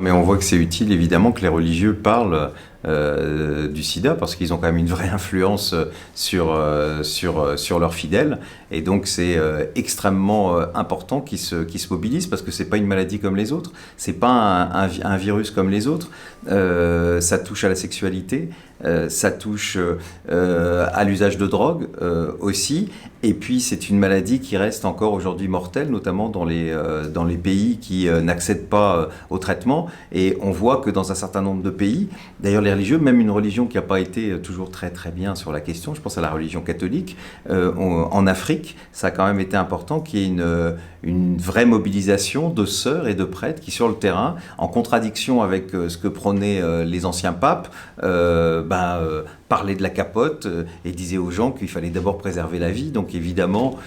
Mais on voit que c'est utile, évidemment, que les religieux parlent du sida, parce qu'ils ont quand même une vraie influence sur leurs fidèles. Et donc, c'est extrêmement important qu'ils se mobilisent, parce que c'est pas une maladie comme les autres. C'est pas un virus comme les autres. Ça touche à la sexualité, ça touche à l'usage de drogue aussi. Et puis, c'est une maladie qui reste encore aujourd'hui mortelle, notamment dans les pays qui n'accèdent pas au traitement. Et on voit que dans un certain nombre de pays, d'ailleurs les religieux, même une religion qui n'a pas été toujours très très bien sur la question, je pense à la religion catholique, en Afrique, ça a quand même été important qu'il y ait une vraie mobilisation de sœurs et de prêtres qui, sur le terrain, en contradiction avec ce que prônaient les anciens papes, parlaient de la capote et disaient aux gens qu'il fallait d'abord préserver la vie. Donc évidemment,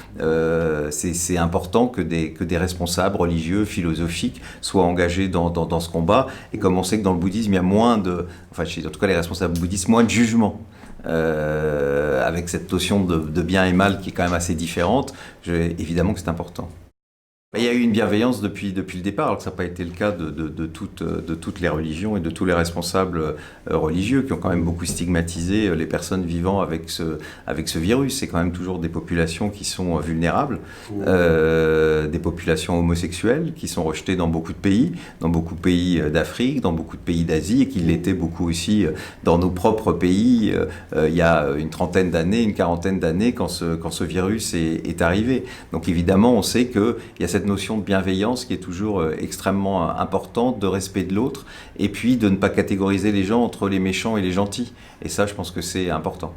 c'est important que des responsables religieux, philosophiques soient engagés dans ce combat. Et comme on sait que dans le bouddhisme, il y a moins en tout cas les responsables bouddhistes, moins de jugement. Avec cette notion de bien et mal qui est quand même assez différente, évidemment que c'est important. Il y a eu une bienveillance depuis le départ, alors que ça n'a pas été le cas de toutes les religions et de tous les responsables religieux qui ont quand même beaucoup stigmatisé les personnes vivant avec ce virus. C'est quand même toujours des populations qui sont vulnérables, des populations homosexuelles qui sont rejetées dans beaucoup de pays d'Afrique, dans beaucoup de pays d'Asie, et qui l'étaient beaucoup aussi dans nos propres pays il y a une trentaine d'années, une quarantaine d'années quand ce virus est arrivé. Donc évidemment, on sait qu'il y a cette notion de bienveillance qui est toujours extrêmement importante, de respect de l'autre, et puis de ne pas catégoriser les gens entre les méchants et les gentils. Et ça, je pense que c'est important.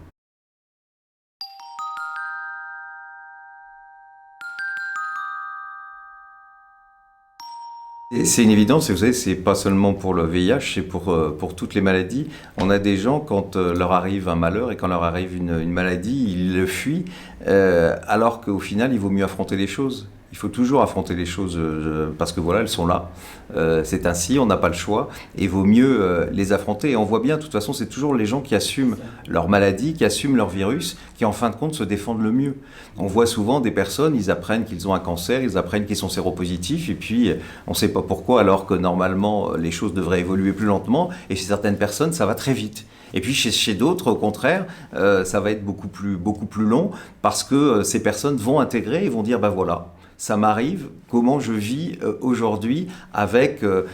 Et c'est une évidence, et vous savez, c'est pas seulement pour le VIH, c'est pour toutes les maladies. On a des gens, quand leur arrive un malheur et quand leur arrive une maladie, ils le fuient, alors qu'au final, il vaut mieux affronter les choses. Il faut toujours affronter les choses parce que voilà, elles sont là. C'est ainsi, on n'a pas le choix et il vaut mieux les affronter. Et on voit bien, de toute façon, c'est toujours les gens qui assument leur maladie, qui assument leur virus, qui en fin de compte se défendent le mieux. On voit souvent des personnes, ils apprennent qu'ils ont un cancer, ils apprennent qu'ils sont séropositifs et puis on ne sait pas pourquoi, alors que normalement les choses devraient évoluer plus lentement. Et chez certaines personnes, ça va très vite. Et puis chez d'autres, au contraire, ça va être beaucoup plus long parce que ces personnes vont intégrer et vont dire, voilà. Ça m'arrive, comment je vis aujourd'hui avec ce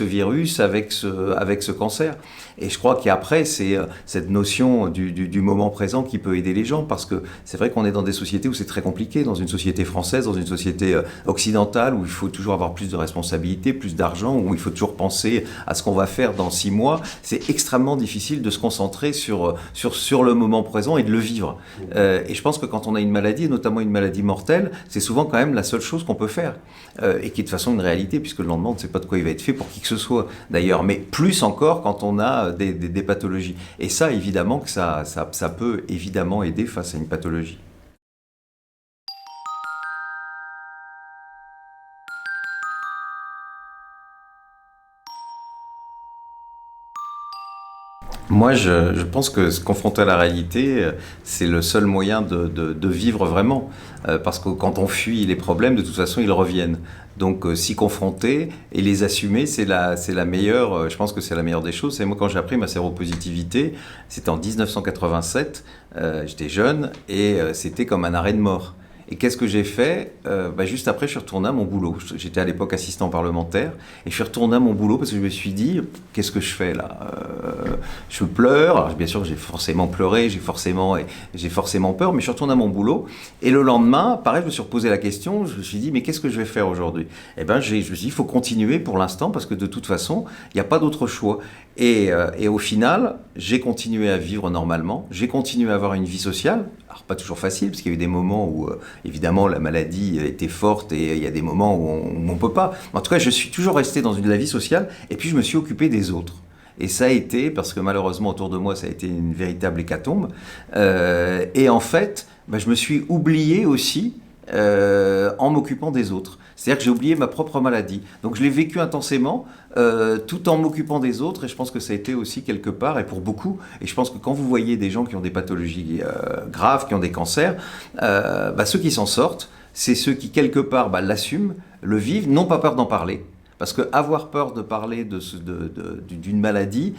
virus, avec ce cancer. Et je crois qu'après, c'est cette notion du moment présent qui peut aider les gens, parce que c'est vrai qu'on est dans des sociétés où c'est très compliqué, dans une société française, dans une société occidentale, où il faut toujours avoir plus de responsabilités, plus d'argent, où il faut toujours penser à ce qu'on va faire dans 6 mois. C'est extrêmement difficile de se concentrer sur le moment présent et de le vivre. Et je pense que quand on a une maladie, et notamment une maladie mortelle, c'est souvent quand même la seule chose qu'on peut faire, et qui est de toute façon une réalité, puisque le lendemain, on ne sait pas de quoi il va être fait pour qui que ce soit, d'ailleurs, mais plus encore quand on a des pathologies. Et ça, évidemment, que ça peut évidemment aider face à une pathologie. Moi, je pense que se confronter à la réalité, c'est le seul moyen de vivre vraiment. Parce que quand on fuit les problèmes, de toute façon, ils reviennent. Donc, s'y confronter et les assumer, c'est la meilleure, je pense que c'est la meilleure des choses. Et moi, quand j'ai appris ma séropositivité, c'était en 1987, j'étais jeune, et c'était comme un arrêt de mort. Et qu'est-ce que j'ai fait? Juste après, je suis retourné à mon boulot. J'étais à l'époque assistant parlementaire. Et je suis retourné à mon boulot parce que je me suis dit, qu'est-ce que je fais là? Je pleure. Alors, bien sûr, j'ai forcément pleuré, j'ai forcément peur, mais je suis retourné à mon boulot. Et le lendemain, pareil, je me suis reposé la question. Je me suis dit, mais qu'est-ce que je vais faire aujourd'hui? Je me suis dit, il faut continuer pour l'instant parce que de toute façon, il n'y a pas d'autre choix. Et au final, j'ai continué à vivre normalement. J'ai continué à avoir une vie sociale. Alors, pas toujours facile, parce qu'il y a eu des moments où, évidemment, la maladie était forte et il y a des moments où on ne peut pas. En tout cas, je suis toujours resté dans la vie sociale et puis je me suis occupé des autres. Et ça a été, parce que malheureusement, autour de moi, ça a été une véritable hécatombe. Et en fait, je me suis oublié aussi en m'occupant des autres. C'est-à-dire que j'ai oublié ma propre maladie. Donc je l'ai vécu intensément, tout en m'occupant des autres, et je pense que ça a été aussi quelque part, et pour beaucoup, et je pense que quand vous voyez des gens qui ont des pathologies graves, qui ont des cancers, ceux qui s'en sortent, c'est ceux qui quelque part l'assument, le vivent, n'ont pas peur d'en parler. Parce que avoir peur de parler d'une maladie,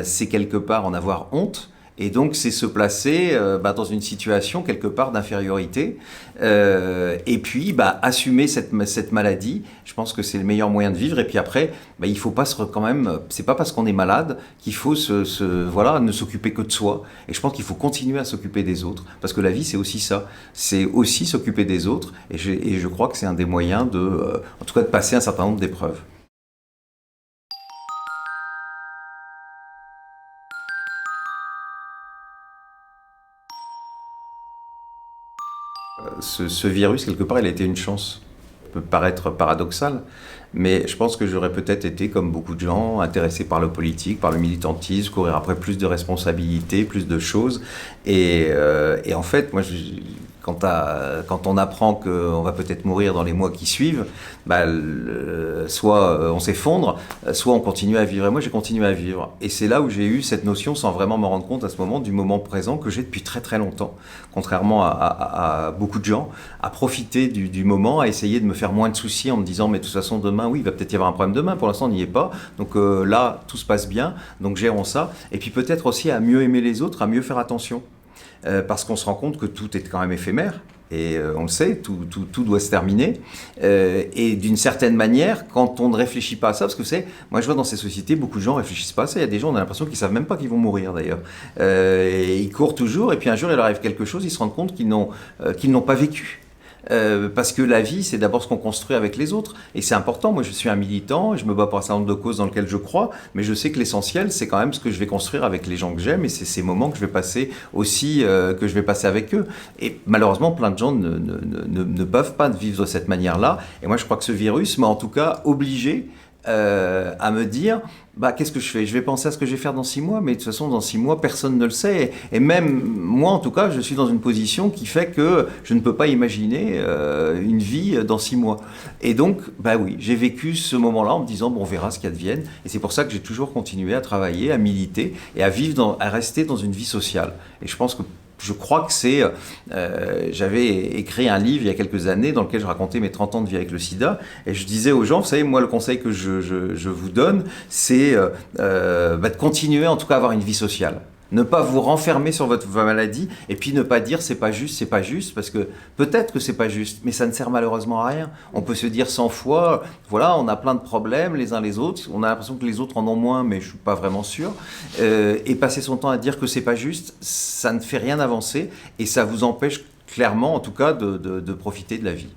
c'est quelque part en avoir honte. Et donc, c'est se placer dans une situation quelque part d'infériorité. Et puis, assumer cette maladie, je pense que c'est le meilleur moyen de vivre. Et puis après, il faut pas quand même. C'est pas parce qu'on est malade qu'il faut ne s'occuper que de soi. Et je pense qu'il faut continuer à s'occuper des autres, parce que la vie, c'est aussi ça. C'est aussi s'occuper des autres. Et je crois que c'est un des moyens en tout cas, de passer un certain nombre d'épreuves. Ce virus, quelque part, il a été une chance. Ça peut paraître paradoxal, mais je pense que j'aurais peut-être été, comme beaucoup de gens, intéressé par le politique, par le militantisme, courir après plus de responsabilités, plus de choses. Et en fait, moi, quand on apprend qu'on va peut-être mourir dans les mois qui suivent, soit on s'effondre, soit on continue à vivre. Et moi, j'ai continué à vivre. Et c'est là où j'ai eu cette notion, sans vraiment me rendre compte à ce moment, du moment présent que j'ai depuis très très longtemps, contrairement à beaucoup de gens, à profiter du moment, à essayer de me faire moins de soucis en me disant, mais de toute façon, demain, oui, il va peut-être y avoir un problème demain. Pour l'instant, on n'y est pas. Donc là, tout se passe bien. Donc gérons ça. Et puis peut-être aussi à mieux aimer les autres, à mieux faire attention. Parce qu'on se rend compte que tout est quand même éphémère, et on le sait, tout doit se terminer, et d'une certaine manière, quand on ne réfléchit pas à ça, parce que vous savez, moi je vois dans ces sociétés, beaucoup de gens ne réfléchissent pas à ça, il y a des gens, on a l'impression qu'ils ne savent même pas qu'ils vont mourir d'ailleurs, et ils courent toujours, et puis un jour il leur arrive quelque chose, ils se rendent compte qu'ils n'ont pas vécu. Parce que la vie, c'est d'abord ce qu'on construit avec les autres. Et c'est important. Moi, je suis un militant, je me bats pour un certain nombre de causes dans lesquelles je crois, mais je sais que l'essentiel, c'est quand même ce que je vais construire avec les gens que j'aime, et c'est ces moments que je vais passer aussi, que je vais passer avec eux. Et malheureusement, plein de gens ne peuvent pas vivre de cette manière-là. Et moi, je crois que ce virus m'a en tout cas obligé à me dire, qu'est-ce que je fais? Je vais penser à ce que je vais faire dans 6 mois, mais de toute façon, dans 6 mois, personne ne le sait. Et même moi, en tout cas, je suis dans une position qui fait que je ne peux pas imaginer une vie dans 6 mois. Et donc, oui, j'ai vécu ce moment-là en me disant, on verra ce qu'il advienne. Et c'est pour ça que j'ai toujours continué à travailler, à militer et à rester dans une vie sociale. Et je crois que j'avais écrit un livre il y a quelques années dans lequel je racontais mes 30 ans de vie avec le sida, et je disais aux gens, vous savez, moi le conseil que je vous donne, c'est de continuer en tout cas à avoir une vie sociale. Ne pas vous renfermer sur votre maladie, et puis ne pas dire c'est pas juste, parce que peut-être que c'est pas juste, mais ça ne sert malheureusement à rien. On peut se dire 100 fois, voilà, on a plein de problèmes les uns les autres, on a l'impression que les autres en ont moins, mais je suis pas vraiment sûr. Et passer son temps à dire que c'est pas juste, ça ne fait rien avancer, et ça vous empêche clairement, en tout cas, de profiter de la vie.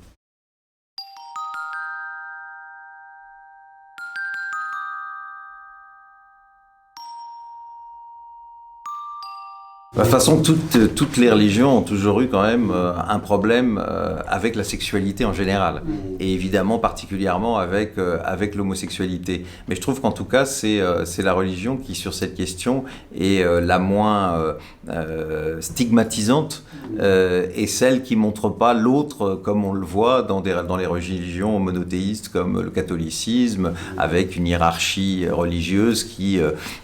De toute façon, toutes les religions ont toujours eu quand même un problème avec la sexualité en général, et évidemment particulièrement avec l'homosexualité. Mais je trouve qu'en tout cas, c'est la religion qui, sur cette question, est la moins stigmatisante, et celle qui montre pas l'autre comme on le voit dans les religions monothéistes comme le catholicisme, avec une hiérarchie religieuse qui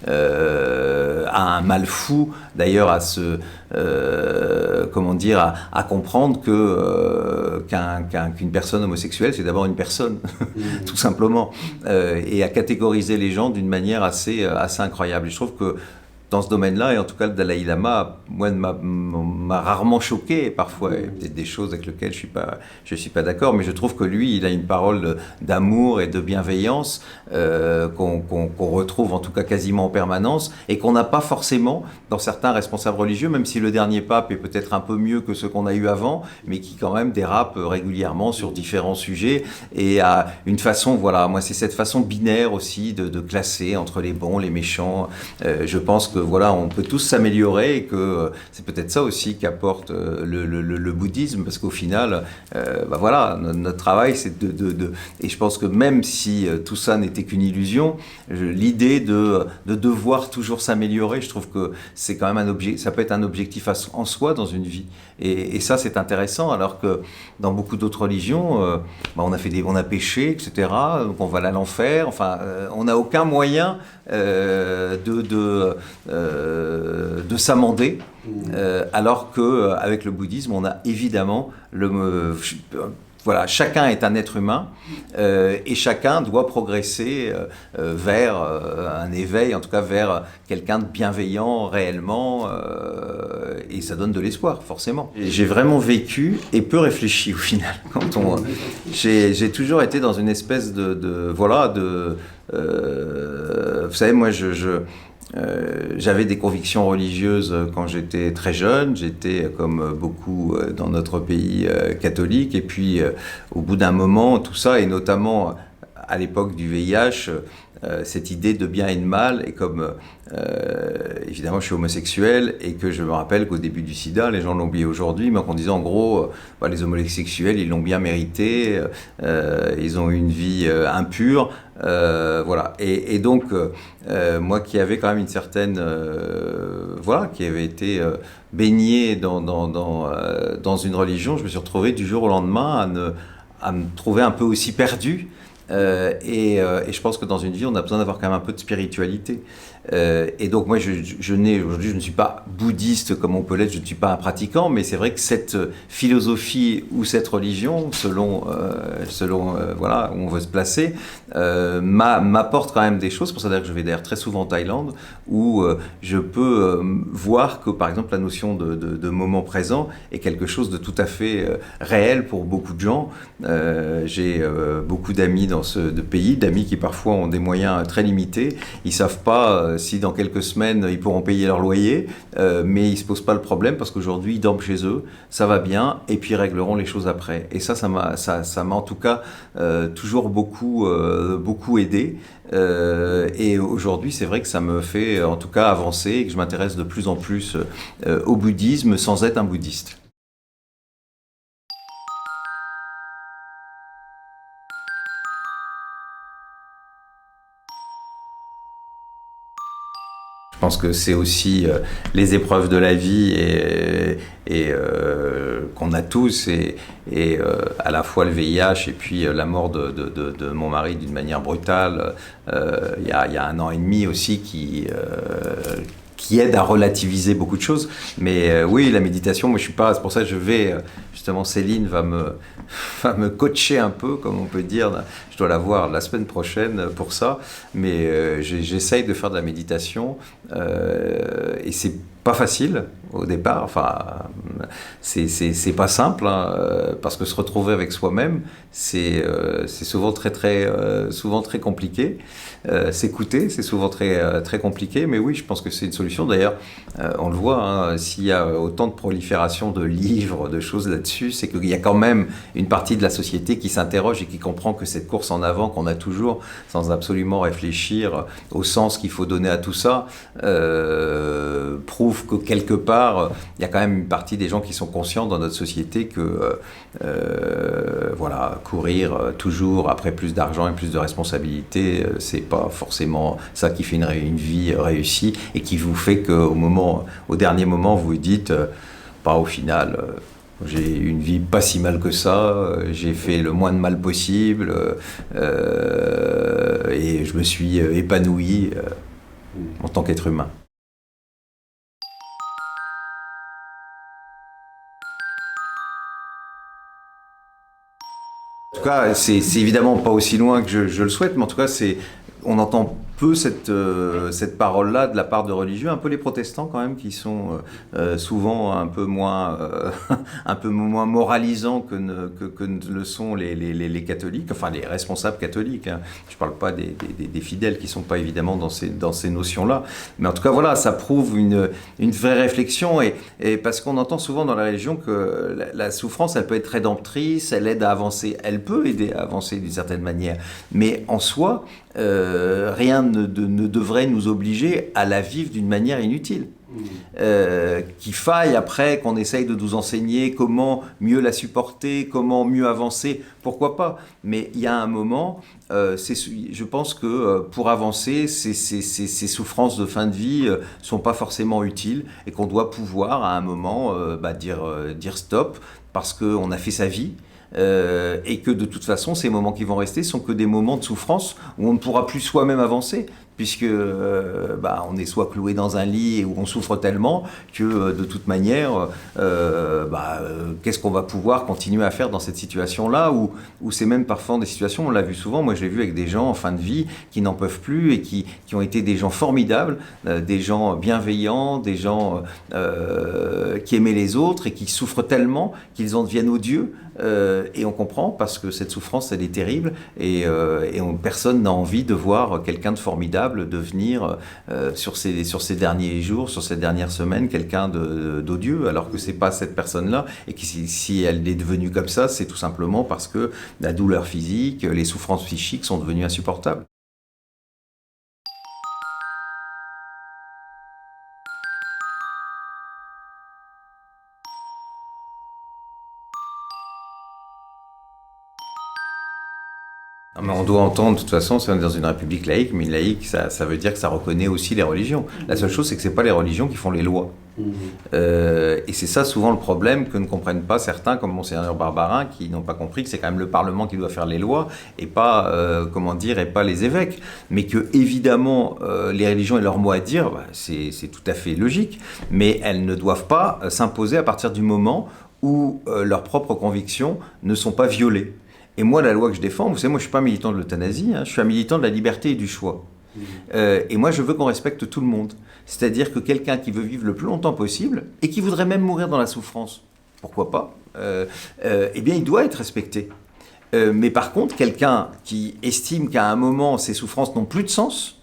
a un mal fou, d'ailleurs, à comprendre qu'une personne homosexuelle, c'est d'abord une personne, tout simplement, et à catégoriser les gens d'une manière assez incroyable. Et je trouve que dans ce domaine-là, et en tout cas le Dalai Lama, moi, m'a rarement choqué parfois. Il y a peut-être des choses avec lesquelles je suis pas d'accord, mais je trouve que lui, il a une parole d'amour et de bienveillance qu'on retrouve en tout cas quasiment en permanence, et qu'on n'a pas forcément dans certains responsables religieux, même si le dernier pape est peut-être un peu mieux que ceux qu'on a eu avant, mais qui quand même dérape régulièrement sur différents sujets, et à une façon, voilà, moi c'est cette façon binaire aussi de classer entre les bons, les méchants. Je pense que voilà, on peut tous s'améliorer, et que c'est peut-être ça aussi qu'apporte le bouddhisme, parce qu'au final, voilà, notre travail, c'est et je pense que même si tout ça n'était qu'une illusion, l'idée de devoir toujours s'améliorer, je trouve que c'est quand même ça peut être un objectif en soi dans une vie. Et ça, c'est intéressant, alors que dans beaucoup d'autres religions, on a péché, etc. Donc on va aller à l'enfer. Enfin, on n'a aucun moyen de s'amender. Alors qu'avec le bouddhisme, on a évidemment voilà, chacun est un être humain et chacun doit progresser vers un éveil, en tout cas vers quelqu'un de bienveillant réellement, et ça donne de l'espoir, forcément. J'ai vraiment vécu et peu réfléchi au final. J'ai toujours été dans une espèce vous savez, moi j'avais des convictions religieuses quand j'étais très jeune. J'étais, comme beaucoup dans notre pays, catholique. Et puis, au bout d'un moment, tout ça, et notamment à l'époque du VIH, cette idée de bien et de mal, et comme évidemment je suis homosexuel, et que je me rappelle qu'au début du sida, les gens l'ont oublié aujourd'hui, mais qu'on disait en gros, les homosexuels, ils l'ont bien mérité, ils ont eu une vie impure, voilà. Et donc, moi qui avais quand même une certaine, qui avait été baigné dans une religion, je me suis retrouvé du jour au lendemain à me trouver un peu aussi perdu. Et je pense que dans une vie, on a besoin d'avoir quand même un peu de spiritualité. Et donc moi, aujourd'hui, je ne suis pas bouddhiste comme on peut l'être, je ne suis pas un pratiquant, mais c'est vrai que cette philosophie ou cette religion, selon où on veut se placer, m'apporte quand même des choses. C'est pour ça d'ailleurs que je vais d'ailleurs très souvent en Thaïlande, où je peux voir que par exemple la notion de moment présent est quelque chose de tout à fait réel pour beaucoup de gens. J'ai beaucoup d'amis dans ce pays, d'amis qui parfois ont des moyens très limités. Ils savent pas si dans quelques semaines ils pourront payer leur loyer, mais ils se posent pas le problème parce qu'aujourd'hui ils dorment chez eux, ça va bien, et puis ils régleront les choses après. Et ça m'a en tout cas toujours beaucoup aidé. Et aujourd'hui, c'est vrai que ça me fait en tout cas avancer et que je m'intéresse de plus en plus au bouddhisme sans être un bouddhiste. Je pense que c'est aussi les épreuves de la vie qu'on a tous, et à la fois le VIH et puis la mort de mon mari d'une manière brutale il y a 1 an et demi aussi, qui aide à relativiser beaucoup de choses. Mais oui, la méditation, moi je suis pas, c'est pour ça que je vais, justement Céline va me coacher un peu, comme on peut dire. Je dois la voir la semaine prochaine pour ça, mais j'essaye de faire de la méditation et c'est pas facile au départ, enfin c'est pas simple, hein, parce que se retrouver avec soi-même, c'est souvent souvent très compliqué. S'écouter, c'est souvent très compliqué, mais oui, je pense que c'est une solution. D'ailleurs, on le voit, hein, s'il y a autant de prolifération de livres, de choses là-dessus, c'est qu'il y a quand même une partie de la société qui s'interroge et qui comprend que cette course en avant qu'on a toujours, sans absolument réfléchir au sens qu'il faut donner à tout ça, prouve que quelque part, il y a quand même une partie des gens qui sont conscients dans notre société que courir toujours après plus d'argent et plus de responsabilités, c'est pas forcément ça qui fait une vie réussie, et qui vous fait qu'au dernier moment, vous vous dites, au final, j'ai une vie pas si mal que ça, j'ai fait le moins de mal possible, et je me suis épanoui en tant qu'être humain. En tout cas, c'est évidemment pas aussi loin que je le souhaite, mais en tout cas, on entend peu cette parole-là de la part de religieux, un peu les protestants quand même, qui sont souvent un peu moins moralisants que ne le sont les catholiques, enfin les responsables catholiques, hein. Je parle pas des fidèles qui sont pas évidemment dans ces notions-là, mais en tout cas voilà, ça prouve une vraie réflexion, et parce qu'on entend souvent dans la religion que la souffrance, elle peut être rédemptrice, elle aide à avancer, elle peut aider à avancer d'une certaine manière, mais en soi, rien ne devrait nous obliger à la vivre d'une manière inutile. Qu'il faille après qu'on essaye de nous enseigner comment mieux la supporter, comment mieux avancer, pourquoi pas. Mais il y a un moment, je pense que pour avancer, ces souffrances de fin de vie sont pas forcément utiles, et qu'on doit pouvoir à un moment dire stop, parce qu'on a fait sa vie. Et que de toute façon, ces moments qui vont rester sont que des moments de souffrance où on ne pourra plus soi-même avancer, puisque on est soit cloué dans un lit et où on souffre tellement que de toute manière, qu'est-ce qu'on va pouvoir continuer à faire dans cette situation-là, où c'est même parfois des situations, on l'a vu souvent, moi je l'ai vu avec des gens en fin de vie qui n'en peuvent plus et qui ont été des gens formidables, des gens bienveillants, des gens qui aimaient les autres et qui souffrent tellement qu'ils en deviennent odieux. Et on comprend parce que cette souffrance elle est terrible et personne n'a envie de voir quelqu'un de formidable devenir sur ces derniers jours, sur ces dernières semaines quelqu'un d'odieux, alors que c'est pas cette personne-là et que si elle est devenue comme ça, c'est tout simplement parce que la douleur physique, les souffrances psychiques sont devenues insupportables. Non, mais on doit entendre, de toute façon, c'est dans une république laïque, mais laïque, ça veut dire que ça reconnaît aussi les religions. La seule chose, c'est que c'est pas les religions qui font les lois. Et c'est ça souvent le problème que ne comprennent pas certains, comme Monseigneur Barbarin, qui n'ont pas compris que c'est quand même le Parlement qui doit faire les lois et pas, et pas les évêques. Mais que évidemment, les religions aient leur mot à dire, c'est tout à fait logique, mais elles ne doivent pas s'imposer à partir du moment où leurs propres convictions ne sont pas violées. Et moi, la loi que je défends, vous savez, moi je ne suis pas militant de l'euthanasie, je suis un militant de la liberté et du choix. Et moi, je veux qu'on respecte tout le monde. C'est-à-dire que quelqu'un qui veut vivre le plus longtemps possible et qui voudrait même mourir dans la souffrance, pourquoi pas, eh bien, il doit être respecté. Mais par contre, quelqu'un qui estime qu'à un moment, ces souffrances n'ont plus de sens,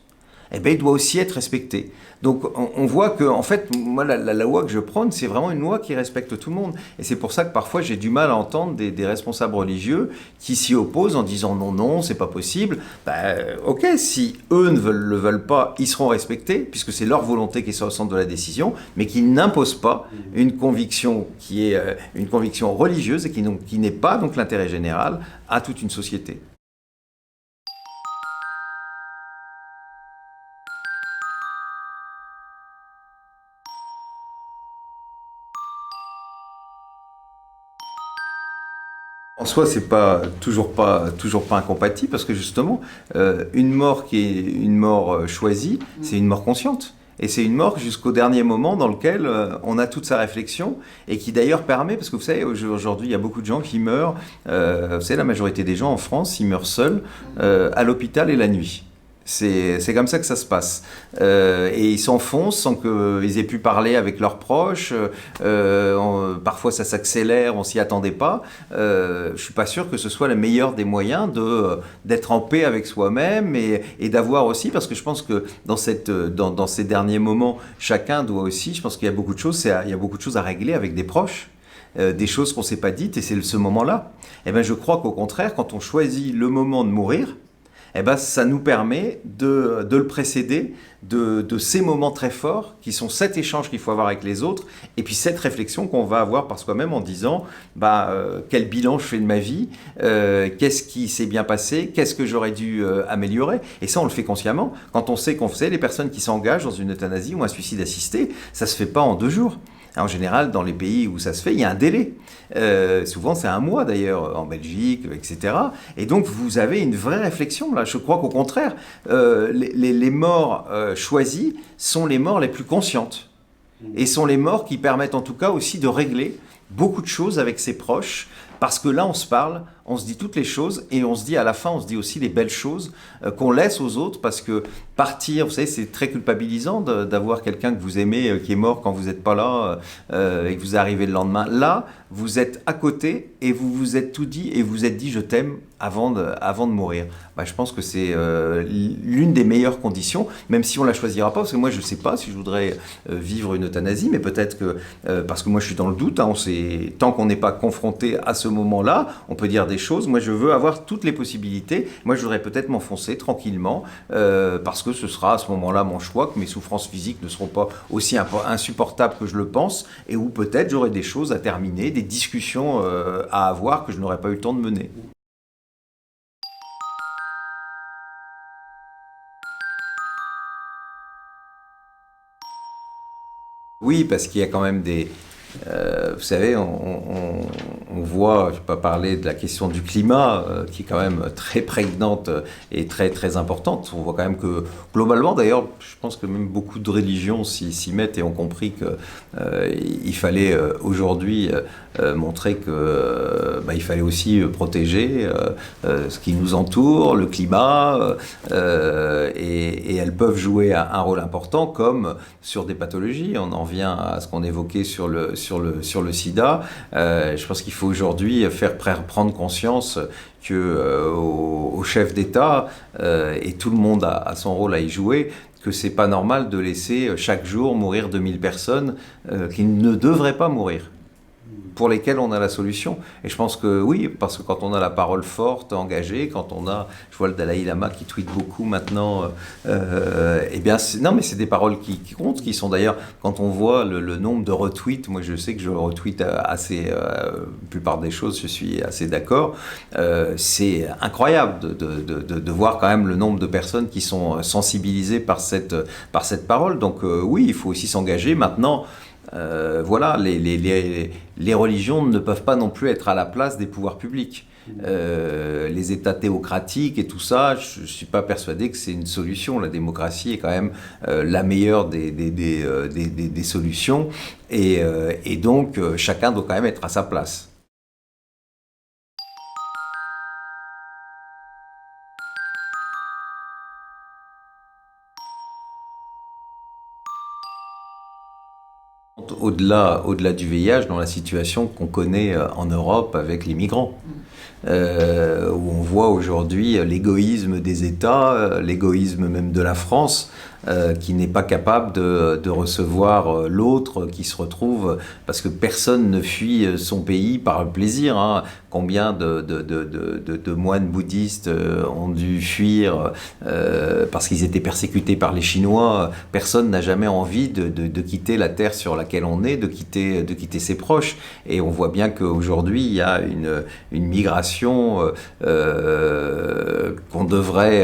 eh bien, il doit aussi être respecté. Donc, on voit que, en fait, moi, la loi que je prône, c'est vraiment une loi qui respecte tout le monde. Et c'est pour ça que parfois, j'ai du mal à entendre des responsables religieux qui s'y opposent en disant non, non, c'est pas possible. Ok, si eux le veulent pas, ils seront respectés, puisque c'est leur volonté qui est au centre de la décision, mais qu'ils n'imposent pas une conviction qui est une conviction religieuse et qui n'est pas donc l'intérêt général à toute une société. En soi, c'est toujours pas incompatible parce que justement, une mort qui est une mort choisie, c'est une mort consciente. Et c'est une mort jusqu'au dernier moment dans lequel on a toute sa réflexion et qui d'ailleurs permet, parce que vous savez, aujourd'hui, il y a beaucoup de gens qui meurent, vous savez, la majorité des gens en France, ils meurent seuls à l'hôpital et la nuit. C'est comme ça que ça se passe. Et ils s'enfoncent sans qu'ils aient pu parler avec leurs proches. Parfois, ça s'accélère, on s'y attendait pas. Je suis pas sûr que ce soit le meilleur des moyens d'être en paix avec soi-même et d'avoir aussi, parce que je pense que dans ces derniers moments, chacun doit aussi, je pense qu'il y a beaucoup de choses, il y a beaucoup de choses à régler avec des proches. Des choses qu'on ne s'est pas dites, et c'est ce moment-là. Eh ben, je crois qu'au contraire, quand on choisit le moment de mourir, eh ben, ça nous permet de le précéder de ces moments très forts qui sont cet échange qu'il faut avoir avec les autres et puis cette réflexion qu'on va avoir par soi-même en disant quel bilan je fais de ma vie, qu'est-ce qui s'est bien passé, qu'est-ce que j'aurais dû améliorer, et ça on le fait consciemment quand on sait qu'on sait les personnes qui s'engagent dans une euthanasie ou un suicide assisté, ça se fait pas en 2 jours. En général, dans les pays où ça se fait, il y a un délai. Souvent, c'est 1 mois d'ailleurs, en Belgique, etc. Et donc, vous avez une vraie réflexion là. Je crois qu'au contraire, les morts choisies sont les morts les plus conscientes. Et sont les morts qui permettent en tout cas aussi de régler beaucoup de choses avec ses proches. Parce que là, on se parle, on se dit toutes les choses et on se dit à la fin, on se dit aussi les belles choses qu'on laisse aux autres parce que partir, vous savez, c'est très culpabilisant d'avoir quelqu'un que vous aimez qui est mort quand vous n'êtes pas là et que vous arrivez le lendemain. Là, vous êtes à côté et vous vous êtes tout dit et vous vous êtes dit je t'aime avant de mourir. Je pense que c'est l'une des meilleures conditions, même si on la choisira pas, parce que moi je ne sais pas si je voudrais vivre une euthanasie, mais peut-être que, parce que moi je suis dans le doute, tant qu'on n'est pas confronté à ce moment-là, on peut dire des choses. Moi je veux avoir toutes les possibilités. Moi je voudrais peut-être m'enfoncer tranquillement, parce que ce sera à ce moment-là mon choix, que mes souffrances physiques ne seront pas aussi insupportables que je le pense, et où peut-être j'aurai des choses à terminer, des discussions à avoir que je n'aurais pas eu le temps de mener. Oui, parce qu'il y a quand même Vous savez, on voit, je ne vais pas parler de la question du climat, qui est quand même très prégnante et très, très importante. On voit quand même que, globalement d'ailleurs, je pense que même beaucoup de religions s'y mettent et ont compris qu'il fallait aujourd'hui montrer que il fallait aussi protéger ce qui nous entoure, le climat, et elles peuvent jouer un rôle important, comme sur des pathologies. On en vient à ce qu'on évoquait sur le sida. Je pense qu'il faut aujourd'hui prendre conscience que au chef d'État, et tout le monde a son rôle à y jouer, que c'est pas normal de laisser chaque jour mourir 2000 personnes qui ne devraient pas mourir, pour lesquels on a la solution. Et je pense que oui, parce que quand on a la parole forte, engagée, quand on a, je vois le Dalai Lama qui tweete beaucoup maintenant, eh bien, non, mais c'est des paroles qui comptent, qui sont d'ailleurs, quand on voit le nombre de retweets, moi je sais que je retweete assez, la plupart des choses, je suis assez d'accord, c'est incroyable de voir quand même le nombre de personnes qui sont sensibilisées par cette parole. Donc oui, il faut aussi s'engager. Maintenant, voilà, les religions ne peuvent pas non plus être à la place des pouvoirs publics. Les États théocratiques et tout ça, je ne suis pas persuadé que c'est une solution. La démocratie est quand même la meilleure des solutions. Et donc, chacun doit quand même être à sa place. Au-delà du VIH, dans la situation qu'on connaît en Europe avec les migrants, où on voit aujourd'hui l'égoïsme des États, l'égoïsme même de la France, qui n'est pas capable de recevoir l'autre qui se retrouve, parce que personne ne fuit son pays par plaisir, hein. Combien de moines bouddhistes ont dû fuir parce qu'ils étaient persécutés par les Chinois. Personne n'a jamais envie de quitter la terre sur laquelle on est, de quitter ses proches. Et on voit bien qu'aujourd'hui, il y a une migration qu'on devrait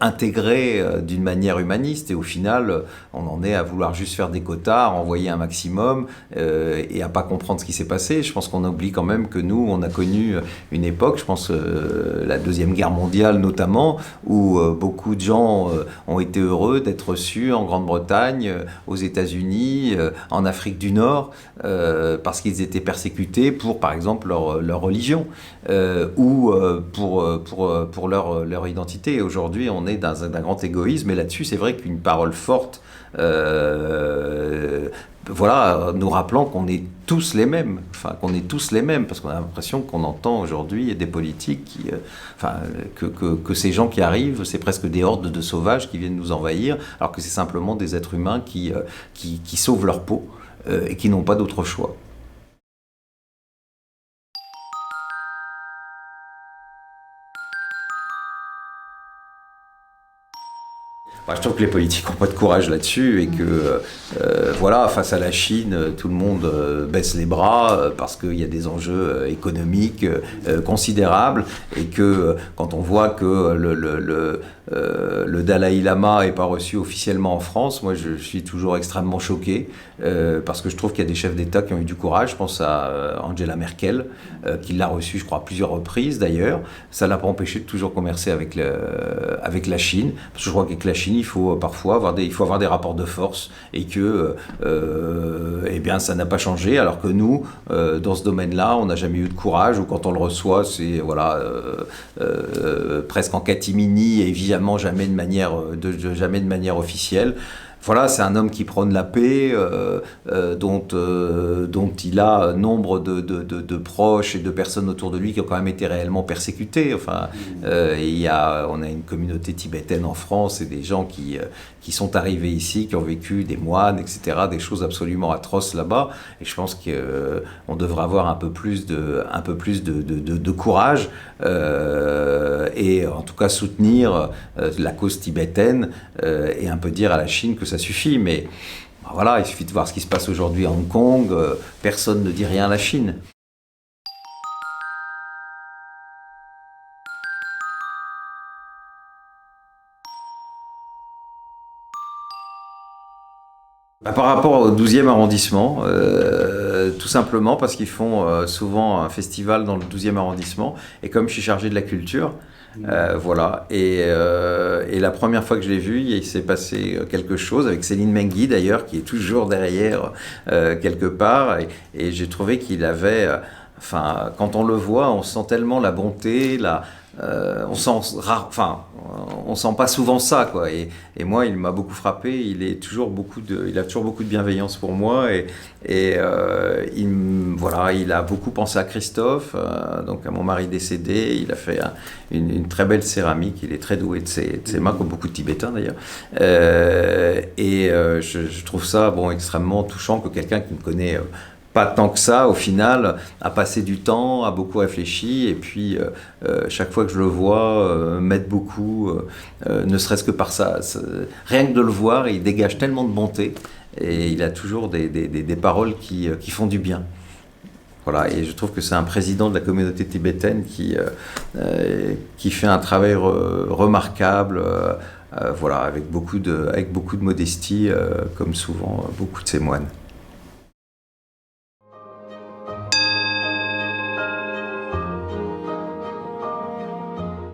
intégrer d'une manière humaniste. Et au final, on en est à vouloir juste faire des quotas, à envoyer un maximum et à pas comprendre ce qui s'est passé. Je pense qu'on oublie quand même que nous, on a connu une époque, je pense la Deuxième Guerre mondiale notamment, où beaucoup de gens ont été heureux d'être reçus en Grande-Bretagne, aux États-Unis, en Afrique du Nord, parce qu'ils étaient persécutés pour, par exemple, leur religion ou pour leur identité. Aujourd'hui, on est dans un grand égoïsme, et là-dessus, c'est vrai qu'une parole forte, voilà, nous rappelant qu'on est tous les mêmes, parce qu'on a l'impression qu'on entend aujourd'hui des politiques que ces gens qui arrivent, c'est presque des hordes de sauvages qui viennent nous envahir, alors que c'est simplement des êtres humains qui sauvent leur peau et qui n'ont pas d'autre choix. Je trouve que les politiques n'ont pas de courage là-dessus, et que, voilà, face à la Chine, tout le monde baisse les bras parce qu'il y a des enjeux économiques considérables, et que quand on voit que le Dalai Lama n'est pas reçu officiellement en France, moi je suis toujours extrêmement choqué, parce que je trouve qu'il y a des chefs d'État qui ont eu du courage. Je pense à Angela Merkel, qui l'a reçu, je crois, à plusieurs reprises d'ailleurs. Ça ne l'a pas empêché de toujours commercer avec la Chine, parce que je crois qu'avec la Chine, il faut parfois avoir des rapports de force, et que eh bien, ça n'a pas changé, alors que nous, dans ce domaine-là, on n'a jamais eu de courage, ou quand on le reçoit, c'est voilà, presque en catimini, et évidemment jamais jamais de manière officielle. Voilà, c'est un homme qui prône la paix, dont il a nombre de proches et de personnes autour de lui qui ont quand même été réellement persécutées. Enfin, on a une communauté tibétaine en France, et des gens qui sont arrivés ici, qui ont vécu, des moines, etc., des choses absolument atroces là-bas. Et je pense qu'on devrait avoir un peu plus de courage, et en tout cas soutenir la cause tibétaine, et un peu dire à la Chine que ça suffit. Mais voilà, il suffit de voir ce qui se passe aujourd'hui à Hong Kong. Personne ne dit rien à la Chine. Par rapport au 12e arrondissement, tout simplement parce qu'ils font souvent un festival dans le 12e arrondissement. Et comme je suis chargé de la culture, voilà. Et la première fois que je l'ai vu, il s'est passé quelque chose avec Céline Mengui d'ailleurs, qui est toujours derrière quelque part. Et j'ai trouvé qu'il avait, enfin, quand on le voit, on sent tellement la bonté, on sent pas souvent ça, quoi. Et moi, il m'a beaucoup frappé. Il a toujours beaucoup de bienveillance pour moi. Voilà, il a beaucoup pensé à Christophe, donc à mon mari décédé. Il a fait une très belle céramique. Il est très doué de ses mains, comme beaucoup de Tibétains d'ailleurs. Je trouve ça, bon, extrêmement touchant que quelqu'un qui me connaît pas tant que ça, au final, a passé du temps, a beaucoup réfléchi, et puis chaque fois que je le vois, m'aide beaucoup, ne serait-ce que par ça. Rien que de le voir, il dégage tellement de bonté, et il a toujours des paroles qui font du bien. Voilà, et je trouve que c'est un président de la communauté tibétaine qui fait un travail remarquable, voilà, avec beaucoup de modestie, comme souvent beaucoup de ses moines.